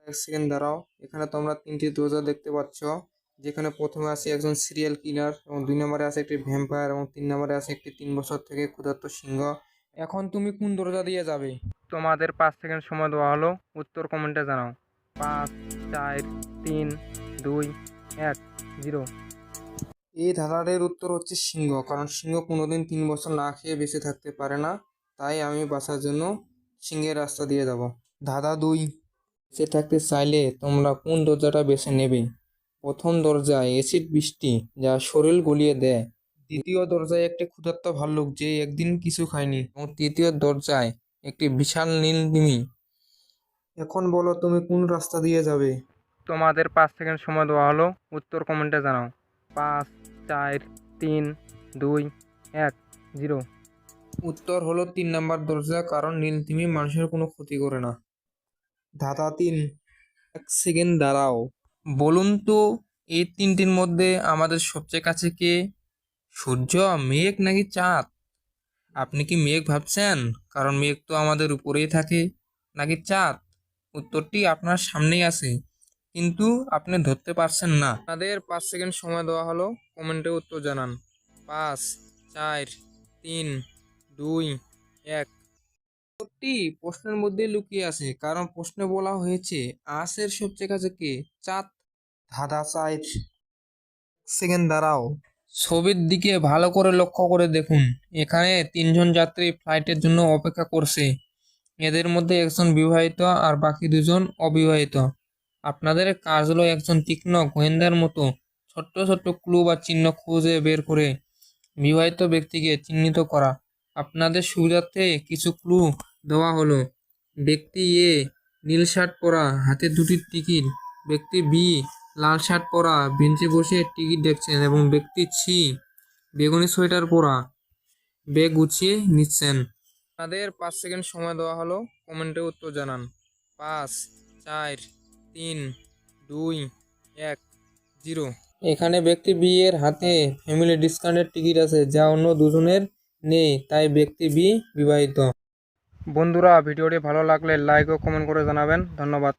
এক সেকেন্ড দাঁড়াও। এখানে তোমরা তিনটি দরজা দেখতে পাচ্ছ, যেখানে প্রথমে আছে একজন সিরিয়াল কিলার এবং 2 নম্বরে আছে একটি ভ্যাম্পায়ার এবং 3 নম্বরে আছে একটি 3 বছর থেকে ক্ষুধার্ত সিংহ। এখন তুমি কোন দরজা দিয়ে যাবে? তোমাদের 5 সেকেন্ড সময় দেওয়া হলো, উত্তর কমেন্টে জানাও। 5, 4, 3, 2, 1, 0। এই ধাঁধাটির উত্তর হচ্ছে সিংহ, কারণ সিংহ কোনোদিন 3 বছর না খেয়ে বেঁচে থাকতে পারে না। তাই আমি বাঁচার জন্য সিংহের রাস্তা দিয়ে যাব। ধাঁধা 2, বেঁচে থাকতে চাইলে তোমরা কোন দরজাটা বেছে নেবে? প্রথম দরজায় অ্যাসিড বৃষ্টি, যা শরীর গলিয়ে দেয়। দ্বিতীয় দরজায় একটি ক্ষুধার্ত ভাল্লুক, যে একদিন কিছু খায়নি। এবং তৃতীয় দরজায় একটি বিশাল নীল তিমি। এখন বলো তুমি কোন রাস্তা দিয়ে যাবে? তোমাদের 5 সেকেন্ড সময় দেওয়া হলো, উত্তর কমেন্টে জানাও। 5, 4, 3, 2, 1, 0। উত্তর হলো 3 নম্বর দরজা, কারণ নীল তিমি মানুষের কোনো ক্ষতি করে না। ধাঁধা 3, 1 সেকেন্ড দাঁড়াও। বলুন তো, এই তিনটির মধ্যে আমাদের সবচেয়ে কাছে কে? সূর্য, মেঘ নাকি চাঁদ? আপনি কি মেঘ ভাবছেন, কারণ মেঘ তো আমাদের উপরেই থাকে? নাকি চাঁদ? উত্তরটি আপনার সামনেই আছে, কিন্তু আপনি ধরতে পারছেন না। আপনাদের 5 সেকেন্ড সময় দেওয়া হলো, কমেন্টে উত্তর জানান। 5, 4, 3, 2, 1। উত্তরটি প্রশ্নের মধ্যে লুকিয়ে আছে, কারণ প্রশ্নে বলা হয়েছে আকাশের সবচেয়ে কাছে কে? চাঁদ। ধাঁধা 4, সেকেন্ড দাঁড়াও। ছবির দিকে ভালো করে লক্ষ্য করে দেখুন। এখানে 3জন যাত্রী ফ্লাইটের জন্য অপেক্ষা করছে। এদের মধ্যে একজন বিবাহিত আর বাকি 2জন অবিবাহিত। আপনাদের কাজ হলো একজন তীক্ষ্ণ গোয়েন্দার মতো ছোট্ট ছোট্ট ক্লু বা চিহ্ন খুঁজে বের করে বিবাহিত ব্যক্তিকে চিহ্নিত করা। আপনাদের সুবিধার্থে কিছু ক্লু দেওয়া হলো। ব্যক্তি এ নীল শার্ট পরা, হাতে 2টি টিকিট। ব্যক্তি বি লাল শার্ট পরা, বেঞ্চে বসে টিকিট দেখছেন। এবং ব্যক্তি সি বেগুনি সোয়েটার পরা, ব্যাগ গুছিয়ে নিচ্ছেন। আপনাদের 5 সেকেন্ড সময় দেওয়া হলো, কমেন্টে উত্তর জানান। 5, 4, 3, 2, 1, 0। এখানে ব্যক্তি বি এর হাতে ফ্যামিলি ডিসকাউন্টের টিকিট আছে, যা অন্য 2জনের নেই, তাই ব্যক্তি বি বিবাহিত। বন্ধুরা, ভিডিওটি ভালো লাগলে লাইক ও কমেন্ট করে জানাবেন। ধন্যবাদ।